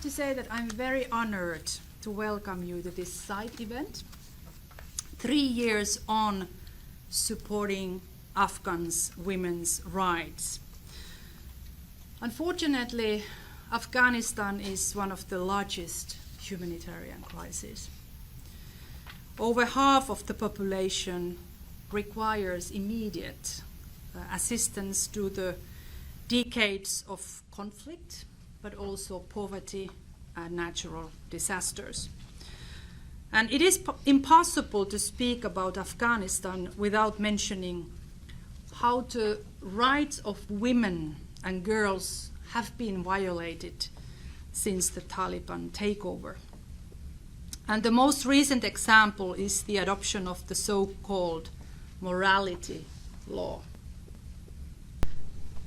to say that I'm very honored to welcome you to this side event. 3 years on supporting Afghans' women's rights. Unfortunately, Afghanistan is one of the largest humanitarian crises. Over half of the population requires immediate assistance to the decades of conflict, but also poverty and natural disasters. And it is impossible to speak about Afghanistan without mentioning how the rights of women and girls have been violated since the Taliban takeover. And the most recent example is the adoption of the so-called morality law.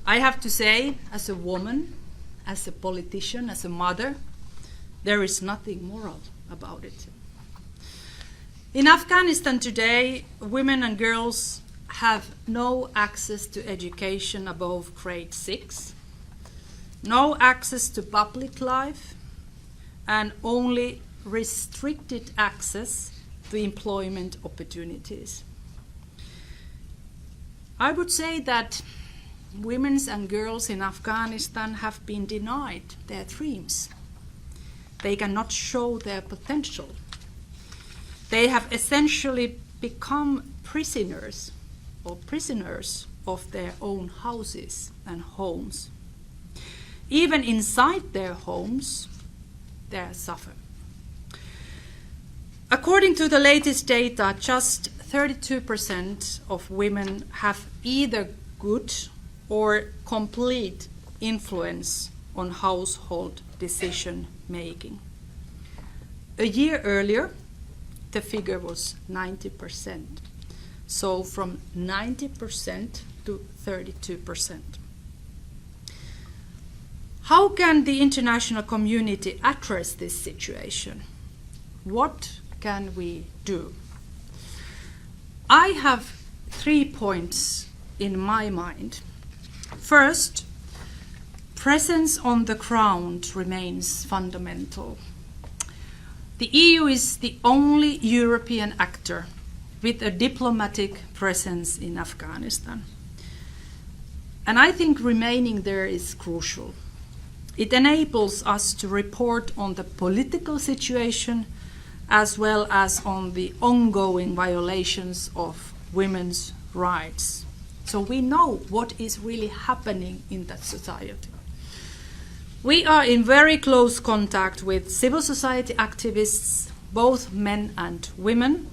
I have to say, as a woman, as a politician, as a mother, there is nothing moral about it. In Afghanistan today, women and girls have no access to education above grade 6, no access to public life, and only restricted access to employment opportunities. I would say that women and girls in Afghanistan have been denied their dreams. They cannot show their potential. They have essentially become prisoners of their own houses and homes. Even inside their homes, they suffer. According to the latest data, just 32% of women have either good or complete influence on household decision making. A year earlier, the figure was 90%. So from 90% to 32%. How can the international community address this situation? What can we do? I have 3 points in my mind. First, presence on the ground remains fundamental. The EU is the only European actor with a diplomatic presence in Afghanistan. And I think remaining there is crucial. It enables us to report on the political situation as well as on the ongoing violations of women's rights. So we know what is really happening in that society. We are in very close contact with civil society activists, both men and women,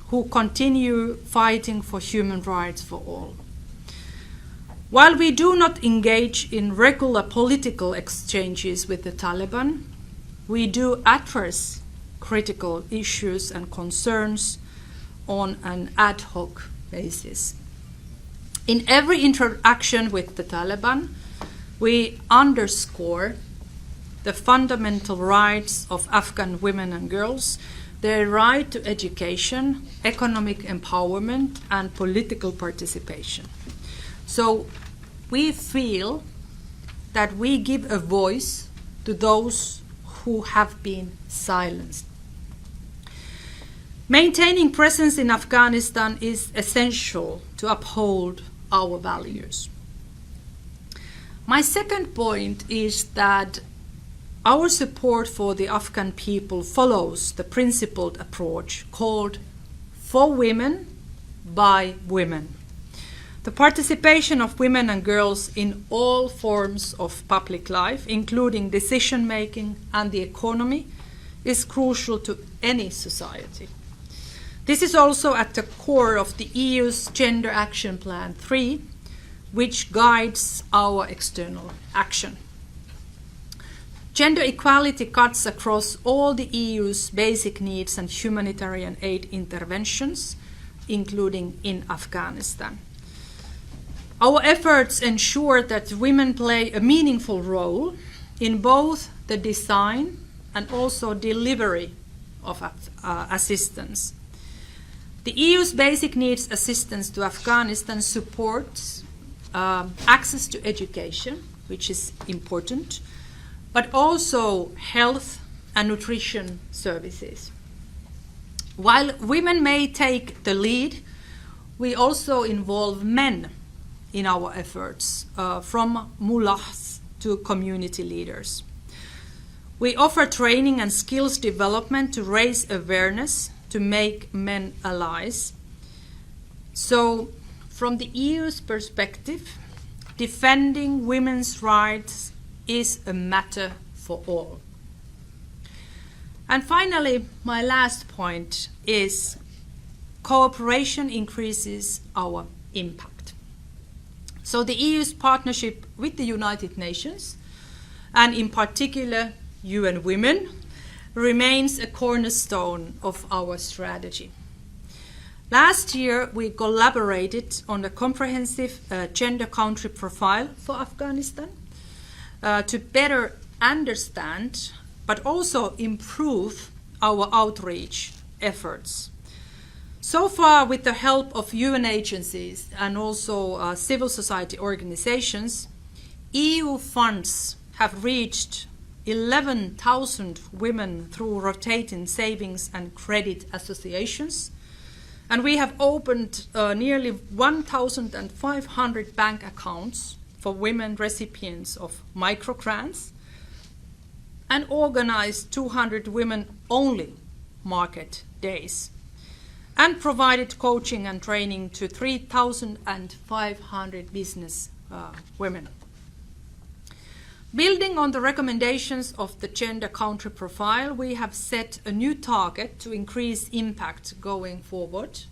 who continue fighting for human rights for all. While we do not engage in regular political exchanges with the Taliban, we do address critical issues and concerns on an ad hoc basis. In every interaction with the Taliban, we underscore the fundamental rights of Afghan women and girls, their right to education, economic empowerment, and political participation. So we feel that we give a voice to those who have been silenced. Maintaining presence in Afghanistan is essential to uphold our values. My second point is that our support for the Afghan people follows the principled approach called For Women, by Women. The participation of women and girls in all forms of public life, including decision-making and the economy, is crucial to any society. This is also at the core of the EU's Gender Action Plan 3, which guides our external action. Gender equality cuts across all the EU's basic needs and humanitarian aid interventions, including in Afghanistan. Our efforts ensure that women play a meaningful role in both the design and also delivery of assistance. The EU's basic needs assistance to Afghanistan supports access to education, which is important, but also health and nutrition services. While women may take the lead, we also involve men in our efforts, from mullahs to community leaders. We offer training and skills development to raise awareness, to make men allies. So, from the EU's perspective, defending women's rights is a matter for all. And finally, my last point is cooperation increases our impact. So the EU's partnership with the United Nations, and in particular UN Women, remains a cornerstone of our strategy. Last year, we collaborated on a comprehensive gender country profile for Afghanistan to better understand but also improve our outreach efforts. So far, with the help of UN agencies and also civil society organizations, EU funds have reached 11,000 women through rotating savings and credit associations. And we have opened nearly 1,500 bank accounts for women recipients of microgrants and organized 200 women-only market days and provided coaching and training to 3,500 business women. Building on the recommendations of the gender country profile, we have set a new target to increase impact going forward.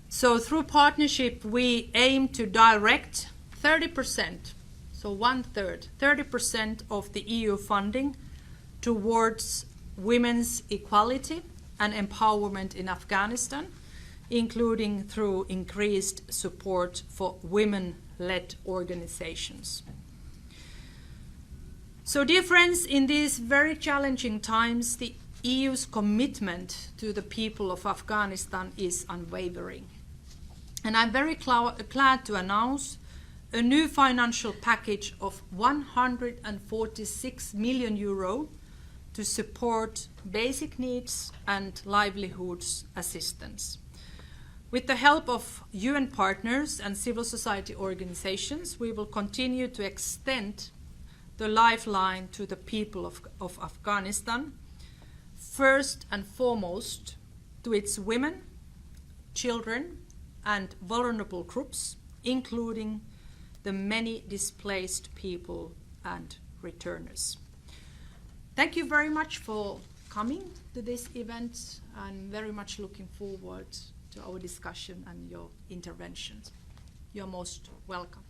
So through partnership, we aim to direct 30%, so 1/3, 30% of the EU funding towards women's equality and empowerment in Afghanistan, including through increased support for women-led organizations. So dear friends, in these very challenging times, the EU's commitment to the people of Afghanistan is unwavering. And I'm very glad to announce a new financial package of 146 million euro to support basic needs and livelihoods assistance. With the help of UN partners and civil society organizations, we will continue to extend the lifeline to the people of Afghanistan, first and foremost to its women, children, and vulnerable groups, including the many displaced people and returners. Thank you very much for coming to this event. I'm very much looking forward to our discussion and your interventions. You're most welcome.